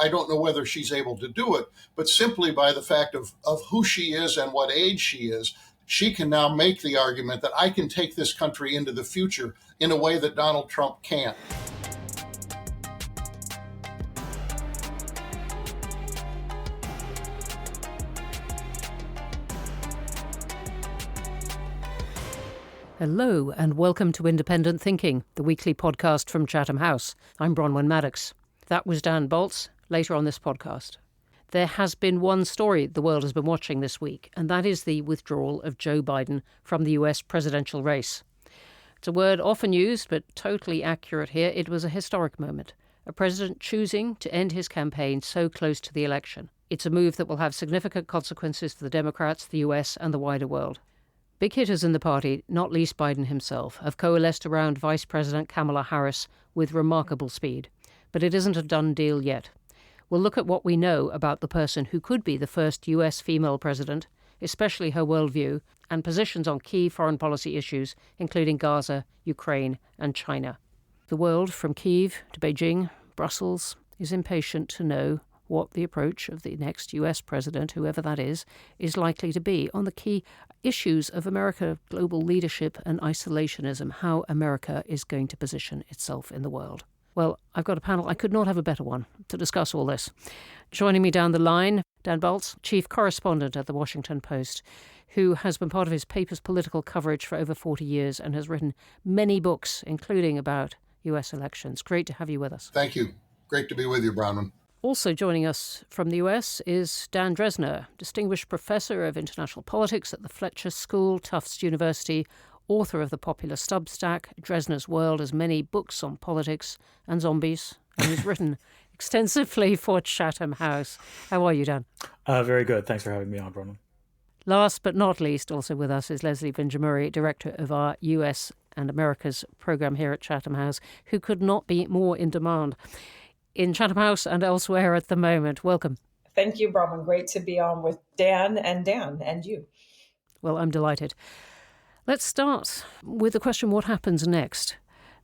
I don't know whether she's able to do it, but simply by the fact of who she is and what age she is, she can now make the argument that I can take this country into the future in a way that Donald Trump can't. Hello and welcome to Independent Thinking, the weekly podcast from Chatham House. I'm Bronwen Maddox. That was Dan Balz, later on this podcast. There has been one story the world has been watching this week, and that is the withdrawal of Joe Biden from the US presidential race. It's a word often used, but totally accurate here. It was a historic moment. A president choosing to end his campaign so close to the election. It's a move that will have significant consequences for the Democrats, the US, and the wider world. Big hitters in the party, not least Biden himself, have coalesced around Vice President Kamala Harris with remarkable speed. But it isn't a done deal yet. We'll look at what we know about the person who could be the first US female president, especially her worldview, and positions on key foreign policy issues, including Gaza, Ukraine, and China. The world, from Kyiv to Beijing, Brussels, is impatient to know what the approach of the next US president, whoever that is likely to be on the key issues of America, global leadership and isolationism, how America is going to position itself in the world. Well, I've got a panel. I could not have a better one to discuss all this. Joining me down the line, Dan Balz, chief correspondent at the Washington Post, who has been part of his paper's political coverage for over 40 years and has written many books, including about US elections. Great to have you with us. Thank you. Great to be with you, Bronwen. Also joining us from the US is Dan Drezner, Distinguished Professor of International Politics at the Fletcher School, Tufts University, author of the popular Substack, Drezner's World, has many books on politics and zombies, and he's written extensively for Chatham House. How are you, Dan? Very good. Thanks for having me on, Bronwen. Last but not least, also with us is Leslie Vinjamuri, Director of our US and Americas program here at Chatham House, who could not be more in demand in Chatham House and elsewhere at the moment. Welcome. Thank you, Bronwen. Great to be on with Dan and you. Well, I'm delighted. Let's start with the question, what happens next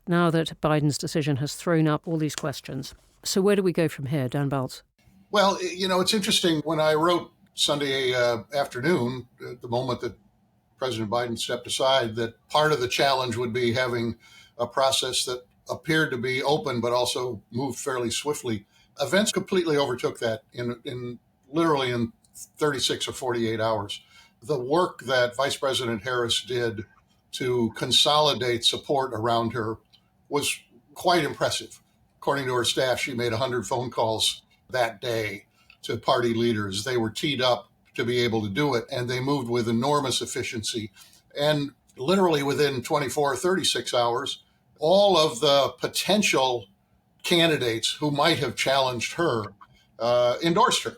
now that Biden's decision has thrown up all these questions? So where do we go from here, Dan Balz? Well, it's interesting. When I wrote Sunday afternoon, at the moment that President Biden stepped aside, that part of the challenge would be having a process that appeared to be open, but also moved fairly swiftly. Events completely overtook that in literally in 36 or 48 hours. The work that Vice President Harris did to consolidate support around her was quite impressive. According to her staff, she made 100 phone calls that day to party leaders. They were teed up to be able to do it, and they moved with enormous efficiency. And literally within 24 or 36 hours, all of the potential candidates who might have challenged her endorsed her.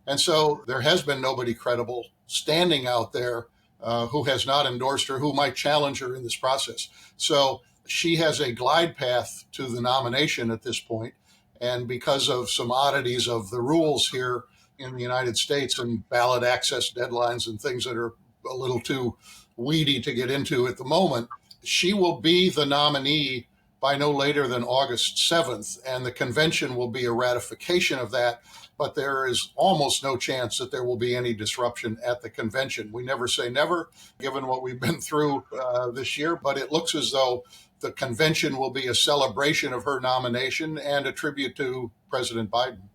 And so there has been nobody credible standing out there who has not endorsed her, who might challenge her in this process. So she has a glide path to the nomination at this point. And because of some oddities of the rules here in the United States and ballot access deadlines and things that are a little too weedy to get into at the moment, she will be the nominee by no later than August 7th, and the convention will be a ratification of that, but there is almost no chance that there will be any disruption at the convention. We never say never, given what we've been through this year, but it looks as though the convention will be a celebration of her nomination and a tribute to President Biden.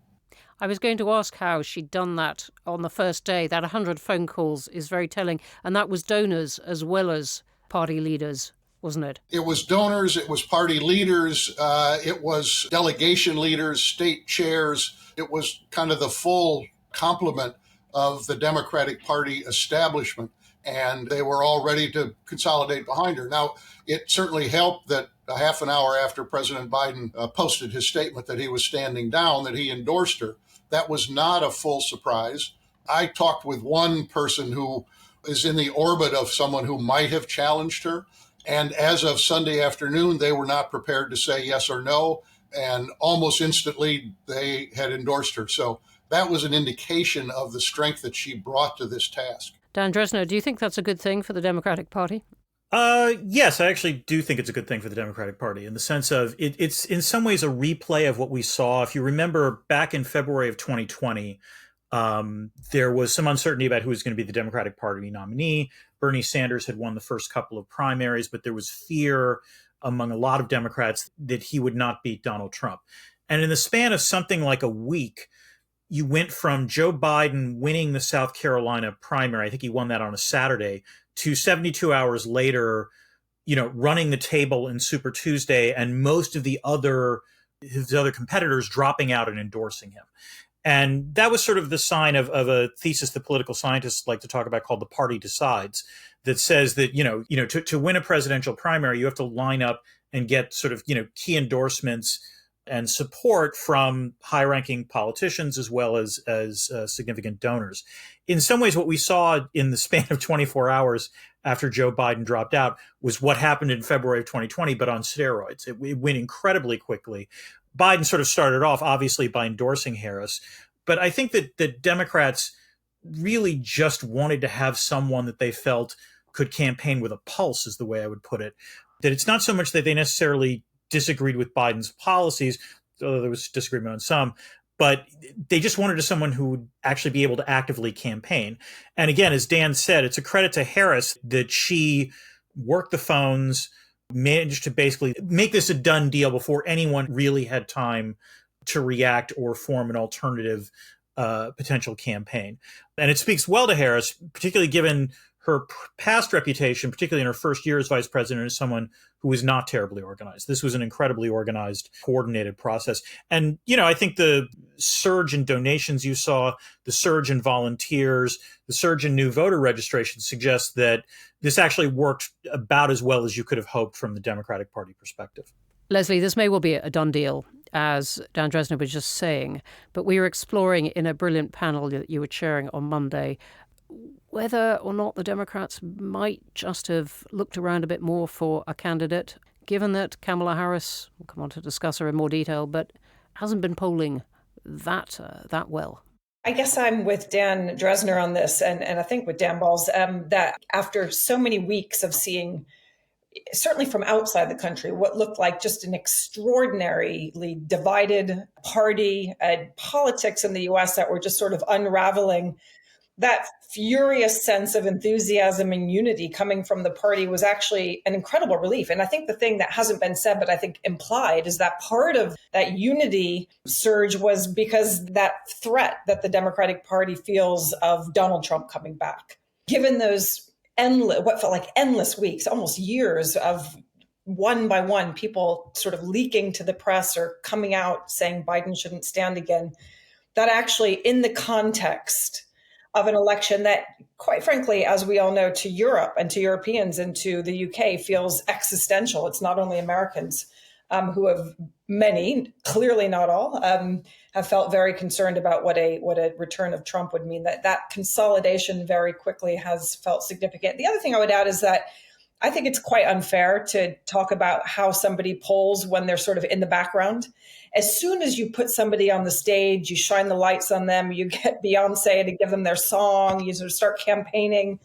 I was going to ask how she'd done that on the first day. That 100 phone calls is very telling, and that was donors as well as party leaders, wasn't it? It was donors, it was party leaders, it was delegation leaders, state chairs. It was kind of the full complement of the Democratic Party establishment, and they were all ready to consolidate behind her. Now, it certainly helped that a half an hour after President Biden posted his statement that he was standing down, that he endorsed her. That was not a full surprise. I talked with one person who is in the orbit of someone who might have challenged her. And as of Sunday afternoon, they were not prepared to say yes or no. And almost instantly, they had endorsed her. So that was an indication of the strength that she brought to this task. Dan Drezner, do you think that's a good thing for the Democratic Party? Yes, I actually do think it's a good thing for the Democratic Party in the sense of it's in some ways a replay of what we saw. If you remember back in February of 2020, there was some uncertainty about who was going to be the Democratic Party nominee. Bernie Sanders had won the first couple of primaries, but there was fear among a lot of Democrats that he would not beat Donald Trump. And in the span of something like a week, you went from Joe Biden winning the South Carolina primary, I think he won that on a Saturday, to 72 hours later, running the table in Super Tuesday and most of his other competitors dropping out and endorsing him. And that was sort of the sign of a thesis that political scientists like to talk about called the party decides, that says that, to win a presidential primary, you have to line up and get sort of, key endorsements and support from high-ranking politicians as well as significant donors. In some ways, what we saw in the span of 24 hours after Joe Biden dropped out was what happened in February of 2020, but on steroids. It went incredibly quickly. Biden sort of started off, obviously, by endorsing Harris. But I think that Democrats really just wanted to have someone that they felt could campaign with a pulse, is the way I would put it. That it's not so much that they necessarily disagreed with Biden's policies, although there was disagreement on some, but they just wanted someone who would actually be able to actively campaign. And again, as Dan said, it's a credit to Harris that she worked the phones, managed to basically make this a done deal before anyone really had time to react or form an alternative potential campaign. And it speaks well to Harris, particularly given her past reputation, particularly in her first year as vice president, as someone who was not terribly organized. This was an incredibly organized, coordinated process. And, I think the surge in donations you saw, the surge in volunteers, the surge in new voter registration suggests that this actually worked about as well as you could have hoped from the Democratic Party perspective. Leslie, this may well be a done deal, as Dan Drezner was just saying, but we were exploring in a brilliant panel that you were chairing on Monday whether or not the Democrats might just have looked around a bit more for a candidate, given that Kamala Harris, we'll come on to discuss her in more detail, but hasn't been polling that well. I guess I'm with Dan Drezner on this, and I think with Dan Balz, that after so many weeks of seeing, certainly from outside the country, what looked like just an extraordinarily divided party and politics in the U.S. that were just sort of unraveling, that furious sense of enthusiasm and unity coming from the party was actually an incredible relief. And I think the thing that hasn't been said, but I think implied, is that part of that unity surge was because that threat that the Democratic Party feels of Donald Trump coming back. Given those what felt like endless weeks, almost years of one by one people sort of leaking to the press or coming out saying Biden shouldn't stand again, that actually in the context of an election that, quite frankly, as we all know, to Europe and to Europeans and to the UK feels existential. It's not only Americans who have, many, clearly not all, have felt very concerned about what a return of Trump would mean. That consolidation very quickly has felt significant. The other thing I would add is that I think it's quite unfair to talk about how somebody polls when they're sort of in the background. As soon as you put somebody on the stage, you shine the lights on them, you get Beyonce to give them their song, you sort of start campaigning,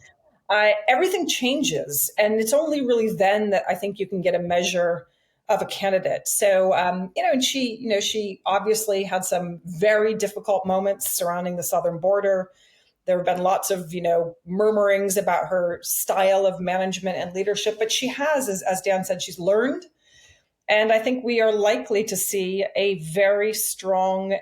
everything changes. And it's only really then that I think you can get a measure of a candidate. So, and she obviously had some very difficult moments surrounding the southern border. There have been lots of, murmurings about her style of management and leadership, but she has, as Dan said, she's learned. And I think we are likely to see a very strong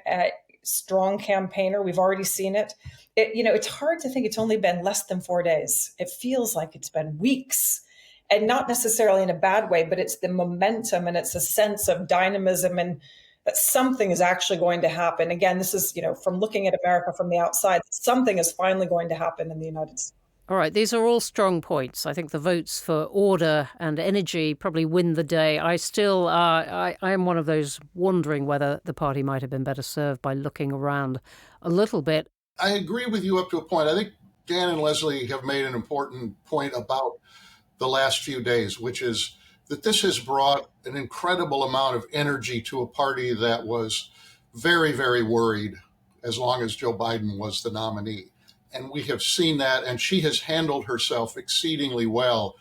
campaigner. We've already seen it. It's hard to think it's only been less than 4 days. It feels like it's been weeks, and not necessarily in a bad way, but it's the momentum and it's a sense of dynamism and that something is actually going to happen. Again, this is, from looking at America from the outside, something is finally going to happen in the United States. All right, these are all strong points. I think the votes for order and energy probably win the day. I still, I am one of those wondering whether the party might have been better served by looking around a little bit. I agree with you up to a point. I think Dan and Leslie have made an important point about the last few days, which is that this has brought an incredible amount of energy to a party that was very, very worried as long as Joe Biden was the nominee. And we have seen that, and she has handled herself exceedingly well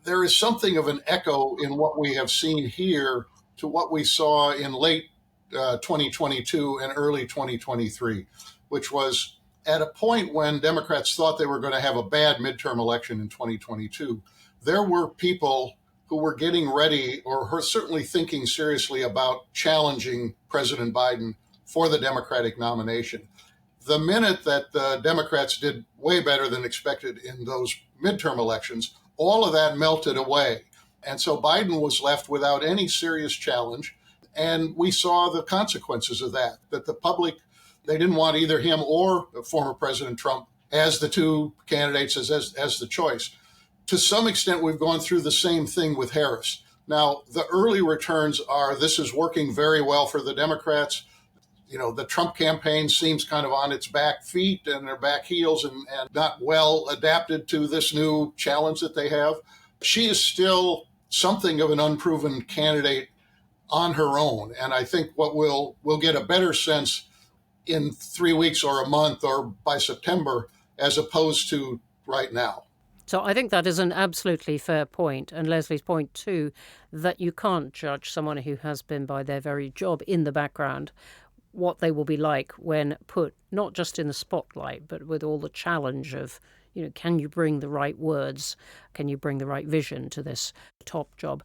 there is something of an echo in what we have seen here to what we saw in late 2022 and early 2023, which was at a point when Democrats thought they were going to have a bad midterm election in 2022. There were people who were getting ready or were certainly thinking seriously about challenging President Biden for the Democratic nomination. The minute that the Democrats did way better than expected in those midterm elections, all of that melted away. And so Biden was left without any serious challenge. And we saw the consequences of that the public, they didn't want either him or former President Trump as the two candidates, as the choice. To some extent, we've gone through the same thing with Harris. Now, the early returns are this is working very well for the Democrats. The Trump campaign seems kind of on its back feet and their back heels and not well adapted to this new challenge that they have. She is still something of an unproven candidate on her own. And I think what we'll get a better sense in 3 weeks or a month or by September as opposed to right now. So I think that is an absolutely fair point. And Leslie's point, too, that you can't judge someone who has been by their very job in the background what they will be like when put not just in the spotlight, but with all the challenge of, can you bring the right words? Can you bring the right vision to this top job?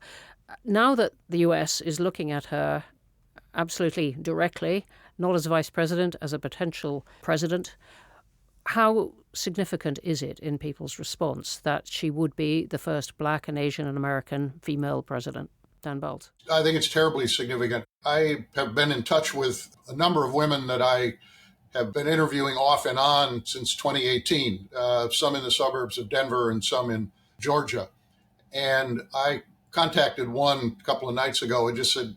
Now that the US is looking at her absolutely directly, not as a vice president, as a potential president, how significant is it in people's response that she would be the first Black and Asian and American female president? Dan Balz. I think it's terribly significant. I have been in touch with a number of women that I have been interviewing off and on since 2018, some in the suburbs of Denver and some in Georgia. And I contacted one a couple of nights ago and just said,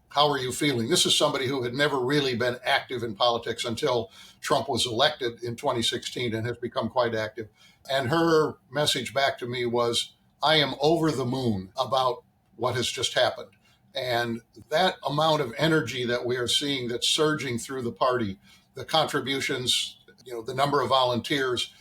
how are you feeling? This is somebody who had never really been active in politics until Trump was elected in 2016 and has become quite active. And her message back to me was, I am over the moon about what has just happened. And that amount of energy that we are seeing that's surging through the party, the contributions, the number of volunteers,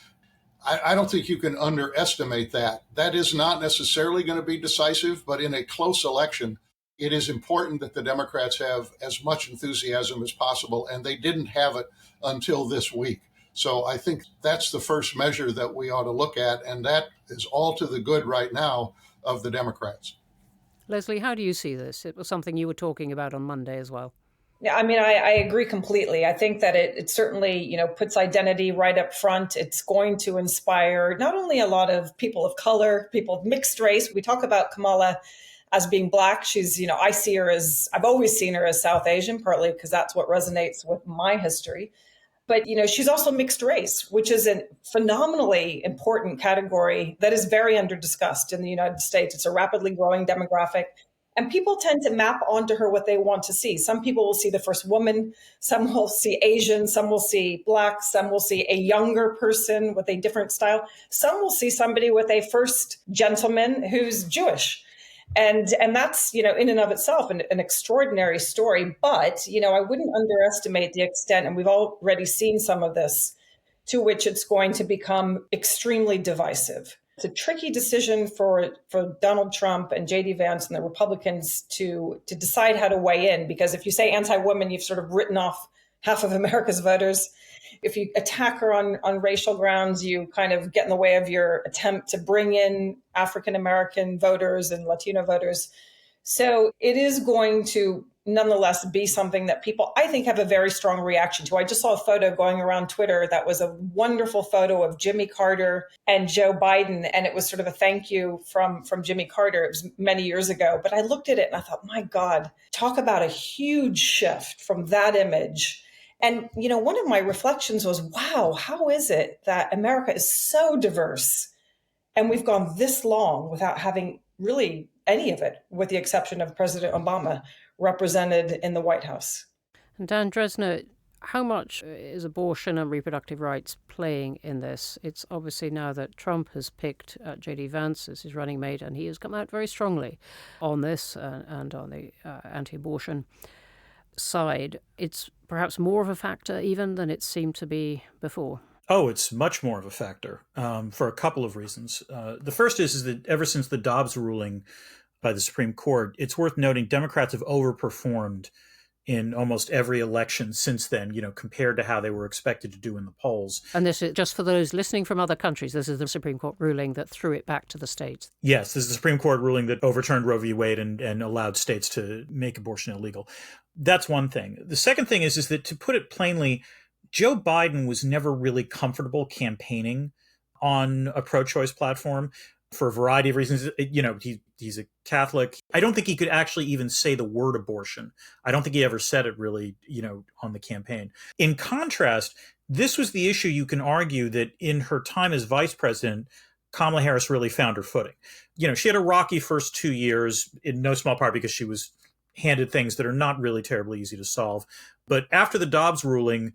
I don't think you can underestimate that. That is not necessarily going to be decisive, but in a close election, it is important that the Democrats have as much enthusiasm as possible, and they didn't have it until this week. So I think that's the first measure that we ought to look at, and that is all to the good right now of the Democrats. Leslie, how do you see this? It was something you were talking about on Monday as well. Yeah, I mean, I agree completely. I think that it certainly, puts identity right up front. It's going to inspire not only a lot of people of color, people of mixed race. We talk about Kamala as being Black. She's, I've always seen her as South Asian, partly because that's what resonates with my history. But, she's also mixed race, which is a phenomenally important category that is very underdiscussed in the United States. It's a rapidly growing demographic. And people tend to map onto her what they want to see. Some people will see the first woman, some will see Asian, some will see Black, some will see a younger person with a different style. Some will see somebody with a first gentleman who's Jewish. And that's, in and of itself, an extraordinary story. But, I wouldn't underestimate the extent, and we've already seen some of this, to which it's going to become extremely divisive. It's a tricky decision for Donald Trump and J.D. Vance and the Republicans to decide how to weigh in, because if you say anti-woman, you've sort of written off half of America's voters. If you attack her on racial grounds, you kind of get in the way of your attempt to bring in African-American voters and Latino voters. So it is going to nonetheless be something that people, I think, have a very strong reaction to. I just saw a photo going around Twitter that was a wonderful photo of Jimmy Carter and Joe Biden. And it was sort of a thank you from Jimmy Carter. It was many years ago. But I looked at it and I thought, my God, talk about a huge shift from that image. And, one of my reflections was, wow, how is it that America is so diverse and we've gone this long without having really any of it, with the exception of President Obama, represented in the White House? And Dan Drezner, how much is abortion and reproductive rights playing in this? It's obviously now that Trump has picked J.D. Vance as his running mate, and he has come out very strongly on this and on the anti-abortion side. It's perhaps more of a factor even than it seemed to be before. Oh, it's much more of a factor for a couple of reasons. The first is that ever since the Dobbs ruling by the Supreme Court, it's worth noting Democrats have overperformed in almost every election since then, compared to how they were expected to do in the polls. And this is just for those listening from other countries. This is the Supreme Court ruling that threw it back to the states. Yes, this is the Supreme Court ruling that overturned Roe v. Wade and allowed states to make abortion illegal. That's one thing. The second thing is that, to put it plainly, Joe Biden was never really comfortable campaigning on a pro-choice platform for a variety of reasons. He's a Catholic. I don't think he could actually even say the word abortion. I don't think he ever said it really, on the campaign. In contrast, this was the issue you can argue that in her time as vice president, Kamala Harris really found her footing. She had a rocky first 2 years, in no small part because she was handed things that are not really terribly easy to solve. But after the Dobbs ruling,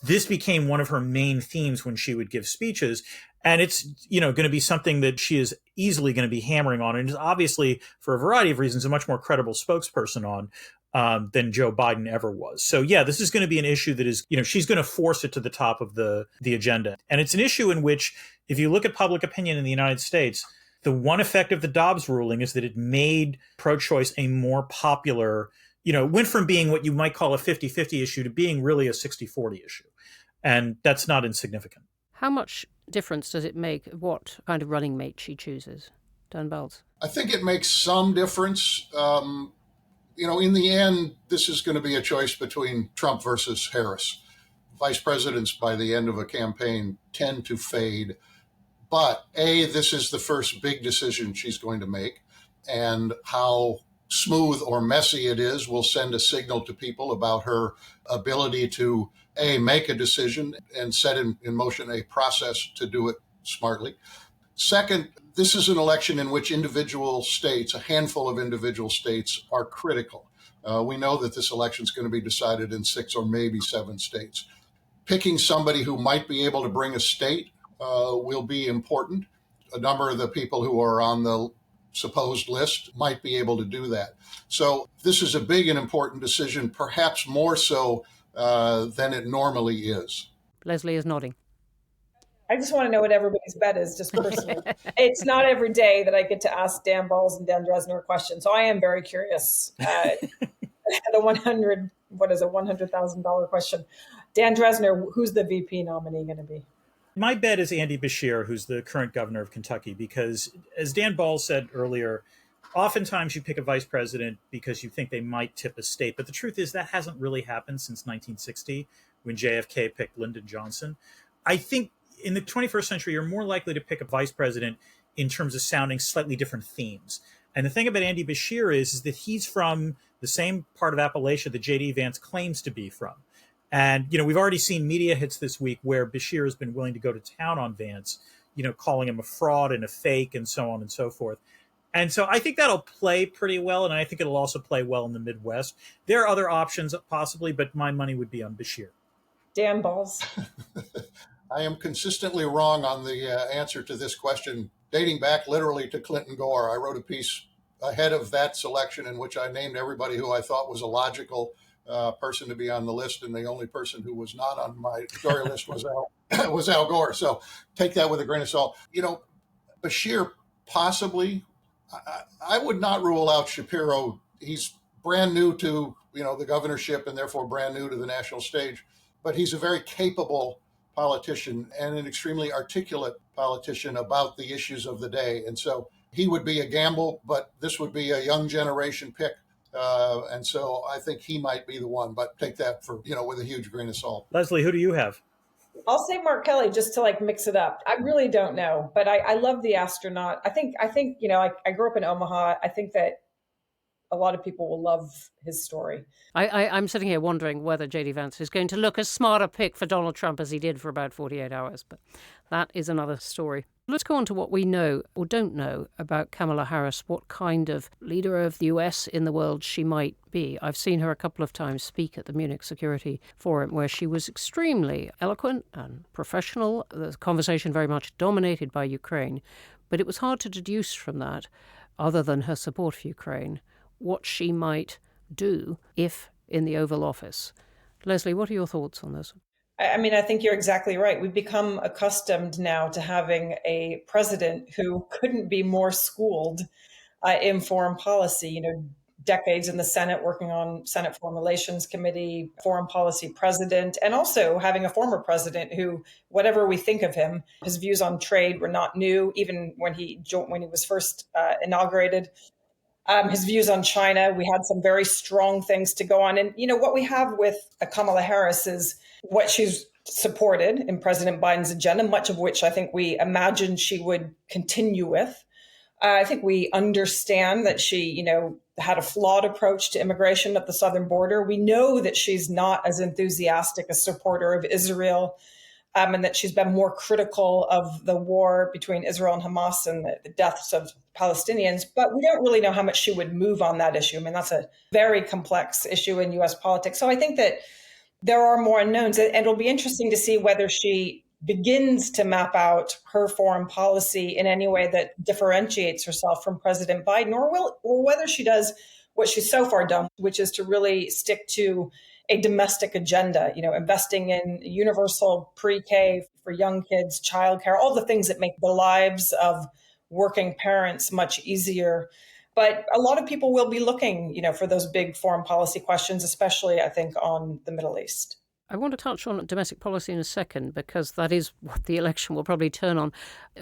this became one of her main themes when she would give speeches. And it's, going to be something that she is easily going to be hammering on. And is obviously, for a variety of reasons, a much more credible spokesperson on than Joe Biden ever was. So, yeah, this is going to be an issue that is, she's going to force it to the top of the agenda. And it's an issue in which, if you look at public opinion in the United States, the one effect of the Dobbs ruling is that it made pro-choice a more popular, went from being what you might call a 50-50 issue to being really a 60-40 issue. And that's not insignificant. How much difference does it make what kind of running mate she chooses? Dan Balz. I think it makes some difference. In the end, this is going to be a choice between Trump versus Harris. Vice presidents, by the end of a campaign, tend to fade. But this is the first big decision she's going to make. And how smooth or messy it is will send a signal to people about her ability to make a decision and set in motion a process to do it smartly. Second, this is an election in which individual states, a handful of individual states, are critical. We know that this election is going to be decided in 6 or maybe 7 states. Picking somebody who might be able to bring a state will be important. A number of the people who are on the supposed list might be able to do that. So this is a big and important decision, perhaps more so than it normally is. Leslie is nodding. I just want to know what everybody's bet is, just personally. It's not every day that I get to ask Dan Balz and Dan Drezner a question, so I am very curious. The $100,000 question. Dan Drezner, who's the VP nominee going to be? My bet is Andy Beshear, who's the current governor of Kentucky, because as Dan Balz said earlier, oftentimes you pick a vice president because you think they might tip a state. But the truth is that hasn't really happened since 1960 when JFK picked Lyndon Johnson. I think in the 21st century, you're more likely to pick a vice president in terms of sounding slightly different themes. And the thing about Andy Beshear is that he's from the same part of Appalachia that J.D. Vance claims to be from. And, we've already seen media hits this week where Beshear has been willing to go to town on Vance, calling him a fraud and a fake and so on and so forth. And so I think that'll play pretty well. And I think it'll also play well in the Midwest. There are other options possibly, but my money would be on Beshear. Dan Balz. I am consistently wrong on the answer to this question, dating back literally to Clinton Gore. I wrote a piece ahead of that selection in which I named everybody who I thought was a logical person to be on the list, and the only person who was not on my story list was Al Gore. So take that with a grain of salt. Beshear possibly. I would not rule out Shapiro. He's brand new to the governorship and therefore brand new to the national stage, but he's a very capable politician and an extremely articulate politician about the issues of the day. And so he would be a gamble, but this would be a young generation pick. And so I think he might be the one, but take that for, with a huge grain of salt. Leslie, who do you have? I'll say Mark Kelly just to mix it up. I really don't know, but I love the astronaut. I think, I grew up in Omaha. I think that a lot of people will love his story. I'm sitting here wondering whether J.D. Vance is going to look as smart a pick for Donald Trump as he did for about 48 hours, but that is another story. Let's go on to what we know or don't know about Kamala Harris, what kind of leader of the US in the world she might be. I've seen her a couple of times speak at the Munich Security Forum, where she was extremely eloquent and professional. The conversation very much dominated by Ukraine, but it was hard to deduce from that, other than her support for Ukraine, what she might do if in the Oval Office. Leslie, what are your thoughts on this? I mean, I think you're exactly right. We've become accustomed now to having a president who couldn't be more schooled in foreign policy. Decades in the Senate working on Senate Foreign Relations Committee, foreign policy president, and also having a former president who, whatever we think of him, his views on trade were not new, even when he was first inaugurated. His views on China, we had some very strong things to go on. And, what we have with Kamala Harris is what she's supported in President Biden's agenda, much of which I think we imagined she would continue with. I think we understand that she, had a flawed approach to immigration at the southern border. We know that she's not as enthusiastic a supporter of Israel, and that she's been more critical of the war between Israel and Hamas and the deaths of Palestinians. But we don't really know how much she would move on that issue. I mean, that's a very complex issue in U.S. politics. So I think that there are more unknowns, and it'll be interesting to see whether she begins to map out her foreign policy in any way that differentiates herself from President Biden, or whether she does what she's so far done, which is to really stick to a domestic agenda, investing in universal pre-K for young kids, childcare, all the things that make the lives of working parents much easier. But a lot of people will be looking, for those big foreign policy questions, especially, I think, on the Middle East. I want to touch on domestic policy in a second, because that is what the election will probably turn on.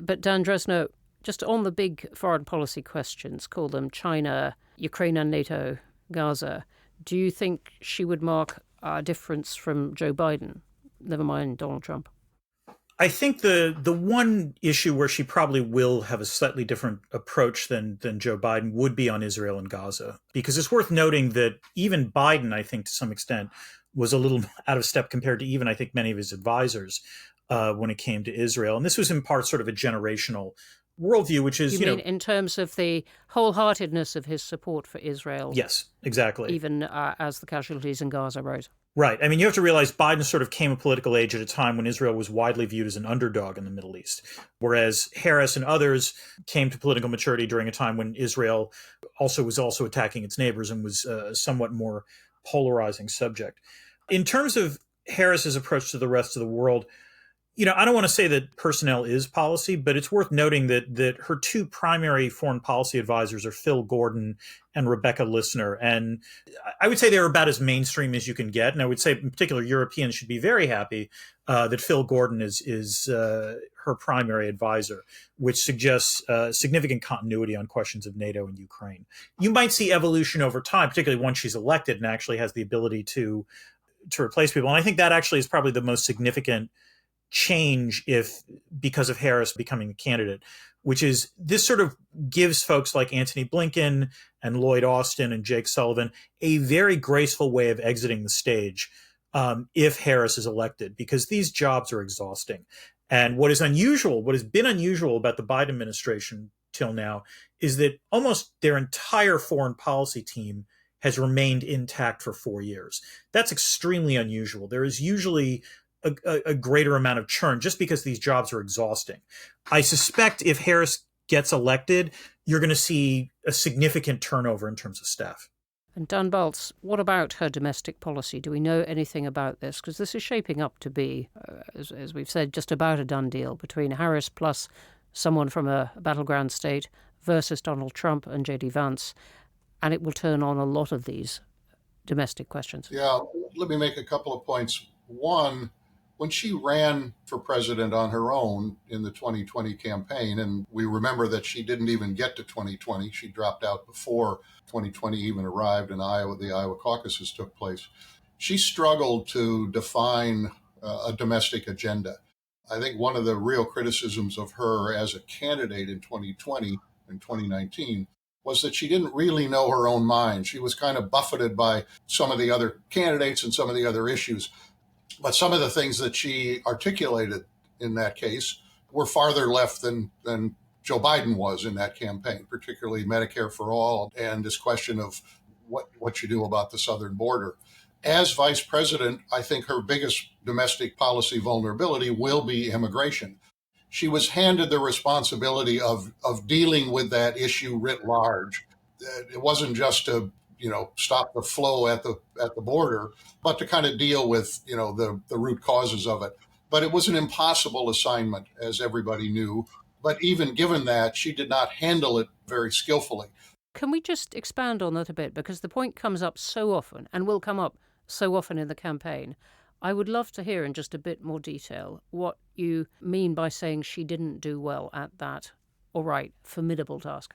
But Dan Drezner, just on the big foreign policy questions, call them China, Ukraine and NATO, Gaza, do you think she would mark a difference from Joe Biden? Never mind Donald Trump. I think the one issue where she probably will have a slightly different approach than Joe Biden would be on Israel and Gaza, because it's worth noting that even Biden, I think to some extent, was a little out of step compared to even, I think, many of his advisors when it came to Israel. And this was in part sort of a generational worldview, which is, you mean in terms of the wholeheartedness of his support for Israel? Yes, exactly. Even as the casualties in Gaza rose. Right. I mean, you have to realize Biden sort of came of political age at a time when Israel was widely viewed as an underdog in the Middle East, whereas Harris and others came to political maturity during a time when Israel was also attacking its neighbors and was a somewhat more polarizing subject. In terms of Harris's approach to the rest of the world, I don't want to say that personnel is policy, but it's worth noting that her two primary foreign policy advisors are Phil Gordon and Rebecca Lissner. And I would say they're about as mainstream as you can get. And I would say in particular, Europeans should be very happy that Phil Gordon is her primary advisor, which suggests significant continuity on questions of NATO and Ukraine. You might see evolution over time, particularly once she's elected and actually has the ability to replace people. And I think that actually is probably the most significant change because of Harris becoming the candidate, which is this sort of gives folks like Antony Blinken and Lloyd Austin and Jake Sullivan a very graceful way of exiting the stage if Harris is elected, because these jobs are exhausting. And what has been unusual about the Biden administration till now is that almost their entire foreign policy team has remained intact for 4 years. That's extremely unusual. There is usually a greater amount of churn just because these jobs are exhausting. I suspect if Harris gets elected, you're going to see a significant turnover in terms of staff. And Dan Balz, what about her domestic policy? Do we know anything about this? Because this is shaping up to be, as we've said, just about a done deal between Harris plus someone from a battleground state versus Donald Trump and J.D. Vance. And it will turn on a lot of these domestic questions. Yeah, let me make a couple of points. One, when she ran for president on her own in the 2020 campaign, and we remember that she didn't even get to 2020, she dropped out before 2020 even arrived in Iowa, the Iowa caucuses took place. She struggled to define a domestic agenda. I think one of the real criticisms of her as a candidate in 2020 and 2019 was that she didn't really know her own mind. She was kind of buffeted by some of the other candidates and some of the other issues. But some of the things that she articulated in that case were farther left than Joe Biden was in that campaign, particularly Medicare for all and this question of what you do about the southern border. As vice president, I think her biggest domestic policy vulnerability will be immigration. She was handed the responsibility of dealing with that issue writ large. It wasn't just a stop the flow at the border, but to kind of deal with, the root causes of it. But it was an impossible assignment, as everybody knew. But even given that, she did not handle it very skillfully. Can we just expand on that a bit? Because the point comes up so often and will come up so often in the campaign. I would love to hear in just a bit more detail what you mean by saying she didn't do well at that, all right, formidable task.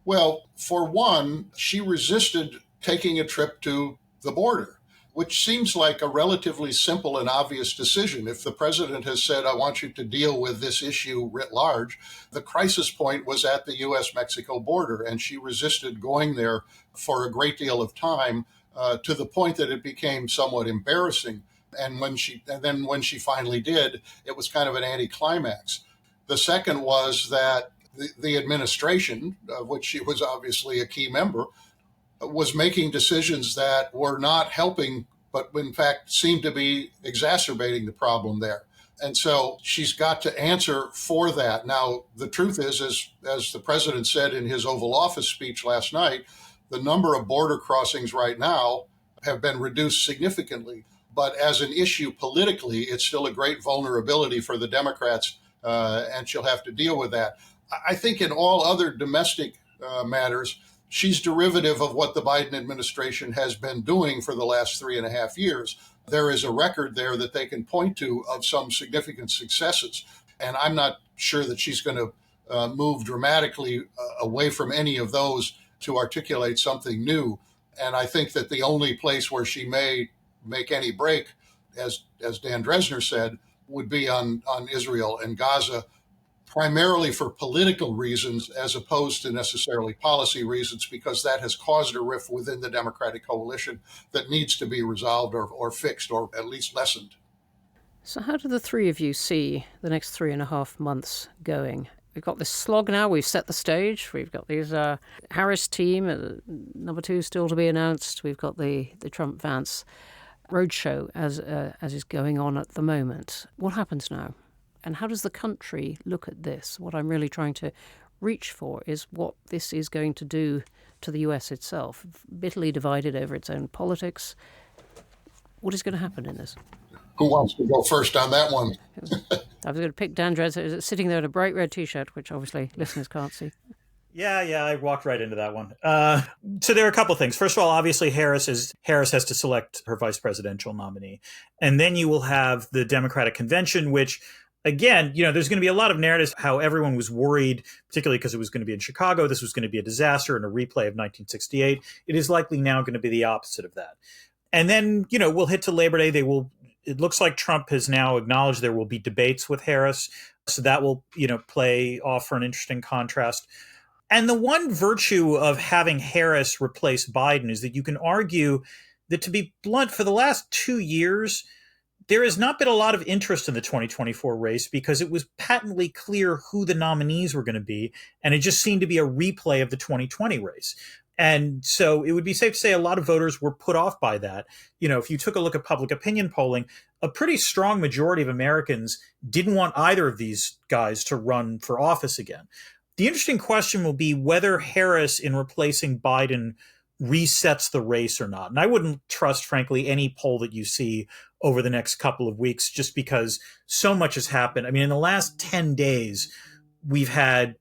Well, for one, she resisted taking a trip to the border, which seems like a relatively simple and obvious decision. If the president has said, I want you to deal with this issue writ large, the crisis point was at the U.S.-Mexico border, and she resisted going there for a great deal of time, to the point that it became somewhat embarrassing. And then when she finally did, it was kind of an anticlimax. The second was that the administration, of which she was obviously a key member, was making decisions that were not helping, but in fact seemed to be exacerbating the problem there. And so she's got to answer for that. Now, the truth is, as the president said in his Oval Office speech last night, the number of border crossings right now have been reduced significantly. But as an issue politically, it's still a great vulnerability for the Democrats, and she'll have to deal with that. I think in all other domestic matters, she's derivative of what the Biden administration has been doing for the last 3.5 years. There is a record there that they can point to of some significant successes. And I'm not sure that she's going to move dramatically away from any of those to articulate something new. And I think that the only place where she may make any break, as Dan Drezner said, would be on Israel and Gaza, primarily for political reasons as opposed to necessarily policy reasons, because that has caused a rift within the Democratic coalition that needs to be resolved or fixed or at least lessened. So how do the three of you see the next 3.5 months going? We've got this slog now. We've set the stage. We've got these Harris team, number 2 still to be announced. We've got the Trump-Vance roadshow as is going on at the moment. What happens now? And how does the country look at this? What I'm really trying to reach for is what this is going to do to the US itself, bitterly divided over its own politics. What is going to happen in this? Who wants to go first on that one? I was going to pick Dan Drezner, sitting there in a bright red T-shirt, which obviously listeners can't see. Yeah, I walked right into that one. So there are a couple of things. First of all, obviously Harris has to select her vice presidential nominee. And then you will have the Democratic convention, which, again, there's going to be a lot of narratives how everyone was worried, particularly because it was going to be in Chicago. This was going to be a disaster and a replay of 1968. It is likely now going to be the opposite of that. And then, we'll hit to Labor Day. It looks like Trump has now acknowledged there will be debates with Harris. So that will, play off for an interesting contrast. And the one virtue of having Harris replace Biden is that you can argue that, to be blunt, for the last 2 years, there has not been a lot of interest in the 2024 race because it was patently clear who the nominees were going to be. And it just seemed to be a replay of the 2020 race. And so it would be safe to say a lot of voters were put off by that. If you took a look at public opinion polling, a pretty strong majority of Americans didn't want either of these guys to run for office again. The interesting question will be whether Harris, in replacing Biden, resets the race or not. And I wouldn't trust, frankly, any poll that you see over the next couple of weeks, just because so much has happened. I mean, in the last 10 days, we've had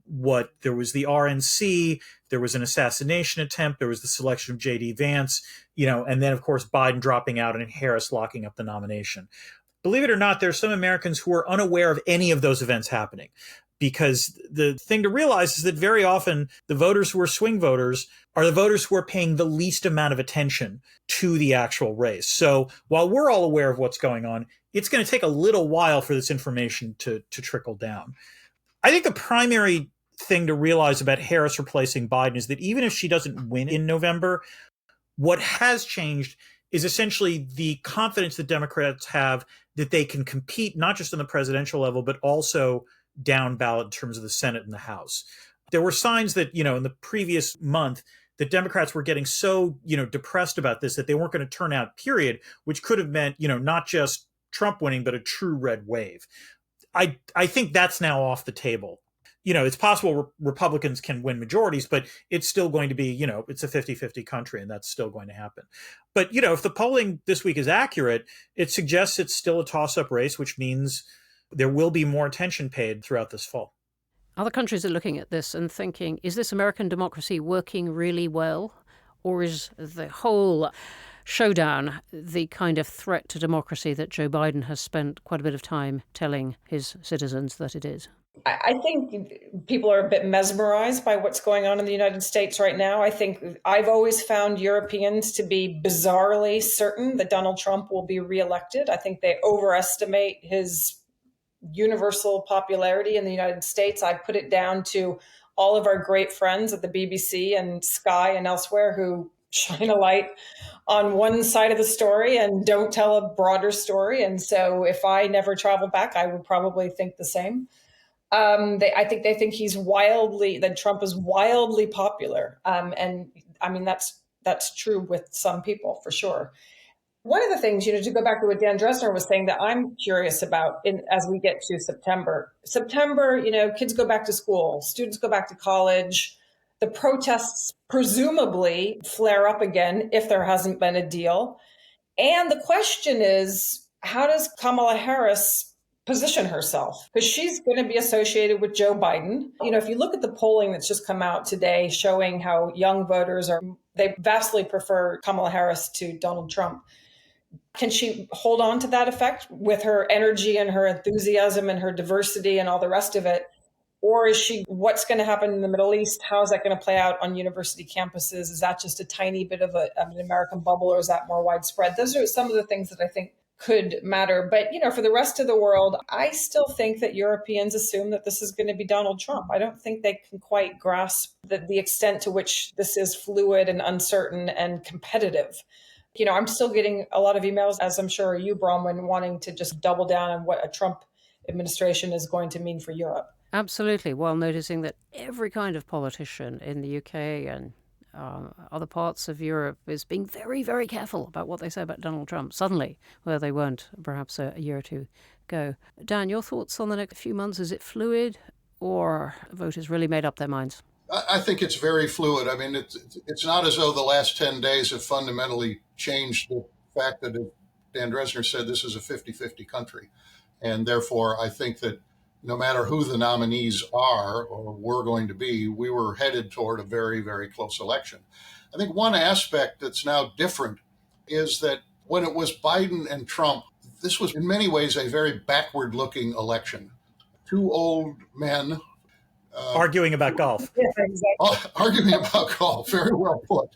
there was the RNC, there was an assassination attempt, there was the selection of J.D. Vance, and then, of course, Biden dropping out and Harris locking up the nomination. Believe it or not, there are some Americans who are unaware of any of those events happening. Because the thing to realize is that very often the voters who are swing voters are the voters who are paying the least amount of attention to the actual race. So while we're all aware of what's going on, it's going to take a little while for this information to trickle down. I think the primary thing to realize about Harris replacing Biden is that even if she doesn't win in November, what has changed is essentially the confidence that Democrats have that they can compete not just on the presidential level, but also down ballot in terms of the Senate and the House. There were signs that, in the previous month, that Democrats were getting so, depressed about this that they weren't going to turn out, period, which could have meant, not just Trump winning, but a true red wave. I think that's now off the table. it's possible Republicans can win majorities, but it's still going to be, it's a 50-50 country, and that's still going to happen. But, if the polling this week is accurate, it suggests it's still a toss-up race, which means there will be more attention paid throughout this fall. Other countries are looking at this and thinking, is this American democracy working really well? Or is the whole showdown the kind of threat to democracy that Joe Biden has spent quite a bit of time telling his citizens that it is? I think people are a bit mesmerized by what's going on in the United States right now. I think I've always found Europeans to be bizarrely certain that Donald Trump will be reelected. I think they overestimate his universal popularity in the United States. I put it down to all of our great friends at the BBC and Sky and elsewhere who shine a light on one side of the story and don't tell a broader story. And so if I never travel back, I would probably think the same. I think they think that Trump is wildly popular. And I mean, that's true with some people for sure. One of the things, to go back to what Dan Drezner was saying that I'm curious about as we get to September, kids go back to school, students go back to college, the protests presumably flare up again if there hasn't been a deal. And the question is, how does Kamala Harris position herself? Because she's going to be associated with Joe Biden. If you look at the polling that's just come out today showing how young voters they vastly prefer Kamala Harris to Donald Trump. Can she hold on to that effect with her energy and her enthusiasm and her diversity and all the rest of it? Or what's going to happen in the Middle East? How is that going to play out on university campuses? Is that just a tiny bit of an American bubble, or is that more widespread? Those are some of the things that I think could matter. But, for the rest of the world, I still think that Europeans assume that this is going to be Donald Trump. I don't think they can quite grasp the extent to which this is fluid and uncertain and competitive. I'm still getting a lot of emails, as I'm sure you, Bronwen, wanting to just double down on what a Trump administration is going to mean for Europe. Absolutely, while noticing that every kind of politician in the UK and other parts of Europe is being very, very careful about what they say about Donald Trump, suddenly, where they weren't perhaps a year or two ago. Dan, your thoughts on the next few months? Is it fluid, or voters really made up their minds? I think it's very fluid. I mean, it's not as though the last 10 days have fundamentally changed the fact that Dan Drezner said this is a 50-50 country. And therefore, I think that no matter who the nominees are or were going to be, we were headed toward a very, very close election. I think one aspect that's now different is that when it was Biden and Trump, this was in many ways a very backward-looking election. Two old men arguing about golf. Yeah, exactly. Arguing about golf, very well put.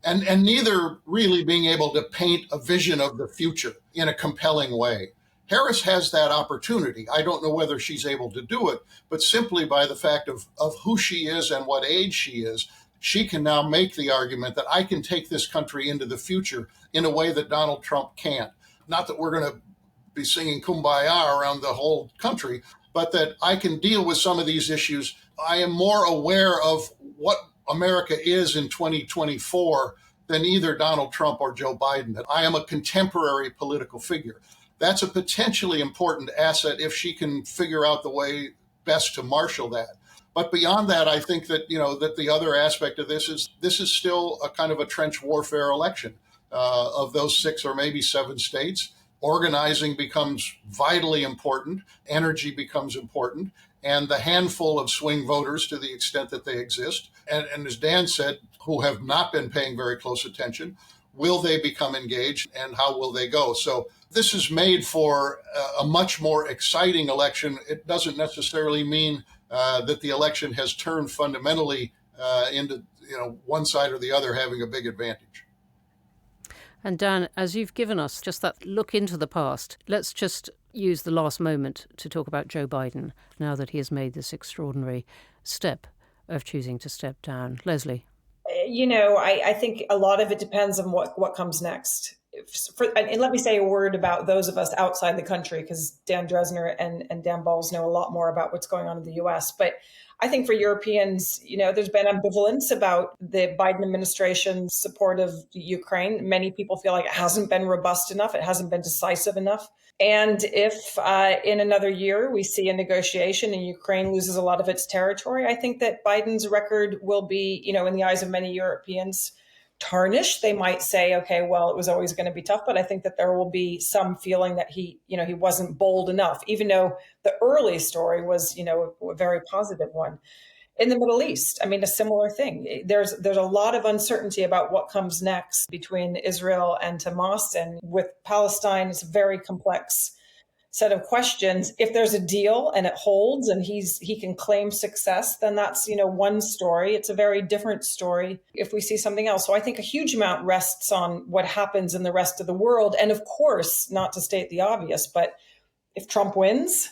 And neither really being able to paint a vision of the future in a compelling way. Harris has that opportunity. I don't know whether she's able to do it, but simply by the fact of who she is and what age she is, she can now make the argument that I can take this country into the future in a way that Donald Trump can't. Not that we're going to be singing Kumbaya around the whole country, but that I can deal with some of these issues. I am more aware of what America is in 2024 than either Donald Trump or Joe Biden. That I am a contemporary political figure. That's a potentially important asset if she can figure out the way best to marshal that. But beyond that, I think that, that the other aspect of this is still a kind of a trench warfare election of those 6 or maybe 7 states. Organizing becomes vitally important, energy becomes important, and the handful of swing voters, to the extent that they exist, and as Dan said, who have not been paying very close attention, will they become engaged and how will they go? So this is made for a much more exciting election. It doesn't necessarily mean that the election has turned fundamentally into one side or the other having a big advantage. And Dan, as you've given us just that look into the past, let's just use the last moment to talk about Joe Biden, now that he has made this extraordinary step of choosing to step down. Leslie? I think a lot of it depends on what comes next. And let me say a word about those of us outside the country, because Dan Drezner and Dan Balz know a lot more about what's going on in the U.S. But I think for Europeans, there's been ambivalence about the Biden administration's support of Ukraine. Many people feel like it hasn't been robust enough. It hasn't been decisive enough. And if in another year we see a negotiation and Ukraine loses a lot of its territory, I think that Biden's record will be, in the eyes of many Europeans, tarnished. They might say, okay, well, it was always going to be tough, but I think that there will be some feeling that he wasn't bold enough, even though the early story was, a very positive one. In the Middle East, I mean, a similar thing. There's a lot of uncertainty about what comes next between Israel and Hamas, and with Palestine, it's a very complex set of questions. If there's a deal and it holds and he can claim success, then that's, one story. It's a very different story if we see something else. So I think a huge amount rests on what happens in the rest of the world. And of course, not to state the obvious, but if Trump wins,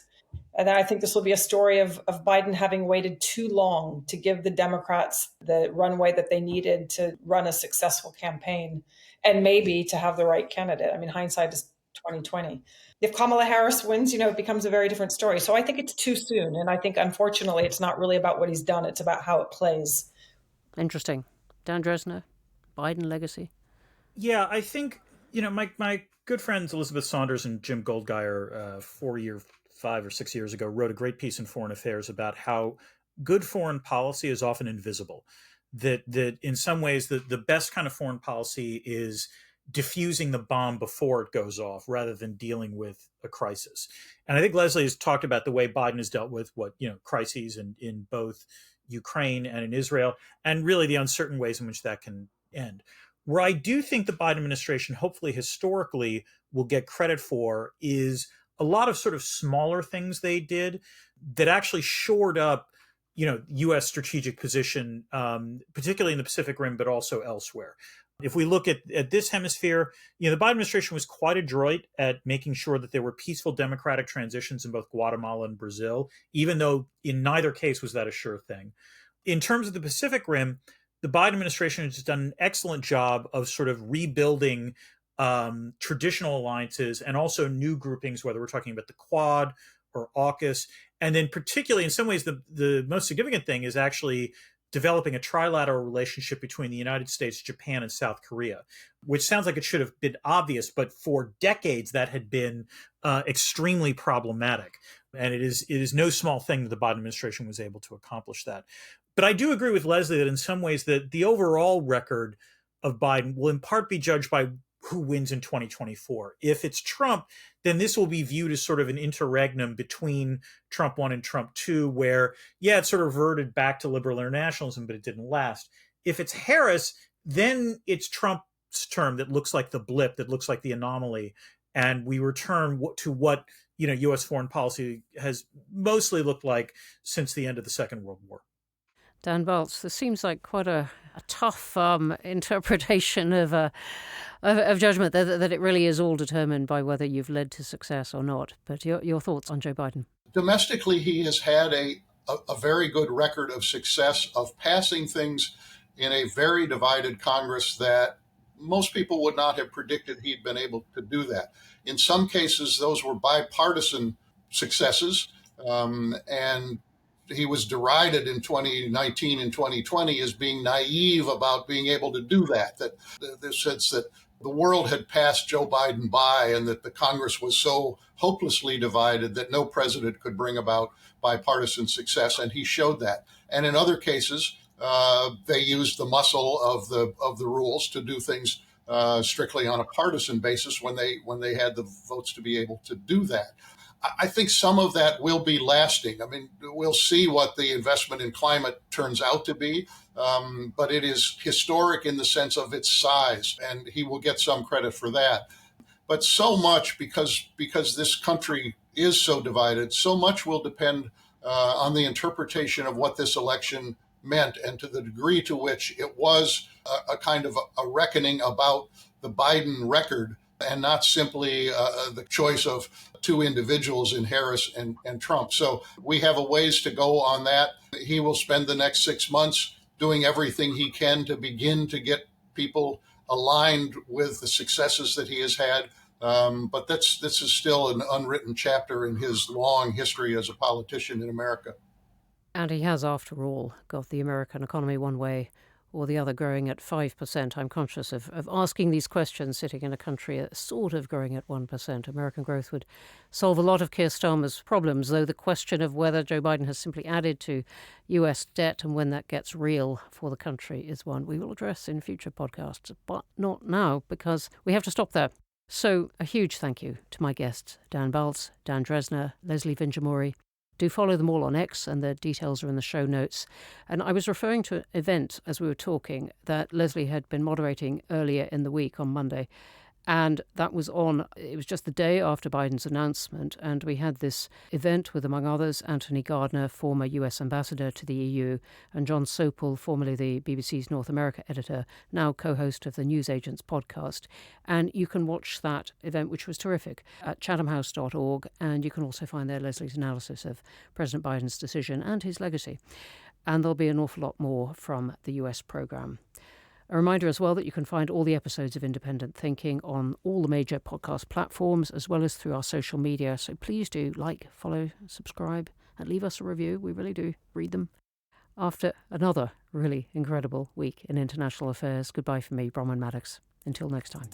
and then I think this will be a story of Biden having waited too long to give the Democrats the runway that they needed to run a successful campaign and maybe to have the right candidate. I mean, hindsight is 2020. If Kamala Harris wins, it becomes a very different story. So I think it's too soon. And I think, unfortunately, it's not really about what he's done. It's about how it plays. Interesting. Dan Drezner, Biden legacy. Yeah, I think, my good friends Elizabeth Saunders and Jim Goldgeier 5 or 6 years ago wrote a great piece in Foreign Affairs about how good foreign policy is often invisible. That in some ways the best kind of foreign policy is diffusing the bomb before it goes off rather than dealing with a crisis. And I think Leslie has talked about the way Biden has dealt with crises in both Ukraine and in Israel, and really the uncertain ways in which that can end. Where I do think the Biden administration, hopefully historically, will get credit for is a lot of sort of smaller things they did that actually shored up, U.S. strategic position, particularly in the Pacific Rim, but also elsewhere. If we look at this hemisphere, the Biden administration was quite adroit at making sure that there were peaceful democratic transitions in both Guatemala and Brazil, even though in neither case was that a sure thing. In terms of the Pacific Rim, the Biden administration has done an excellent job of sort of rebuilding traditional alliances and also new groupings, whether we're talking about the Quad or AUKUS. And then particularly in some ways, the most significant thing is actually developing a trilateral relationship between the United States, Japan, and South Korea, which sounds like it should have been obvious, but for decades that had been extremely problematic. And it is no small thing that the Biden administration was able to accomplish that. But I do agree with Leslie that in some ways that the overall record of Biden will in part be judged by who wins in 2024. If it's Trump, then this will be viewed as sort of an interregnum between Trump 1 and Trump 2, where, it sort of reverted back to liberal internationalism, but it didn't last. If it's Harris, then it's Trump's term that looks like the blip, that looks like the anomaly, and we return to what U.S. foreign policy has mostly looked like since the end of the Second World War. Dan Balz, this seems like quite a tough interpretation of judgment, that it really is all determined by whether you've led to success or not. But your thoughts on Joe Biden? Domestically, he has had a very good record of success of passing things in a very divided Congress that most people would not have predicted he'd been able to do that. In some cases, those were bipartisan successes, and he was derided in 2019 and 2020 as being naive about being able to do that, the sense that the world had passed Joe Biden by and that the Congress was so hopelessly divided that no president could bring about bipartisan success, and he showed that. And in other cases, they used the muscle of the rules to do things strictly on a partisan basis when they had the votes to be able to do that. I think some of that will be lasting. I mean, we'll see what the investment in climate turns out to be, but it is historic in the sense of its size, and he will get some credit for that. But so much, because this country is so divided, so much will depend on the interpretation of what this election meant, and to the degree to which it was a kind of a reckoning about the Biden record and not simply the choice of two individuals in Harris and Trump. So we have a ways to go on that. He will spend the next 6 months doing everything he can to begin to get people aligned with the successes that he has had. But this is still an unwritten chapter in his long history as a politician in America. And he has, after all, got the American economy one way or the other growing at 5%. I'm conscious of asking these questions sitting in a country that's sort of growing at 1%. American growth would solve a lot of Keir Starmer's problems, though the question of whether Joe Biden has simply added to US debt and when that gets real for the country is one we will address in future podcasts, but not now because we have to stop there. So a huge thank you to my guests, Dan Balz, Dan Drezner, Leslie Vinjamuri. Do follow them all on X, and the details are in the show notes. And I was referring to an event as we were talking that Leslie had been moderating earlier in the week on Monday. And it was just the day after Biden's announcement. And we had this event with, among others, Anthony Gardner, former US ambassador to the EU, and John Sopel, formerly the BBC's North America editor, now co-host of the Newsagents podcast. And you can watch that event, which was terrific, at chathamhouse.org. And you can also find there Leslie's analysis of President Biden's decision and his legacy. And there'll be an awful lot more from the US programme. A reminder as well that you can find all the episodes of Independent Thinking on all the major podcast platforms, as well as through our social media. So please do like, follow, subscribe, and leave us a review. We really do read them. After another really incredible week in international affairs, goodbye from me, Bronwen Maddox. Until next time.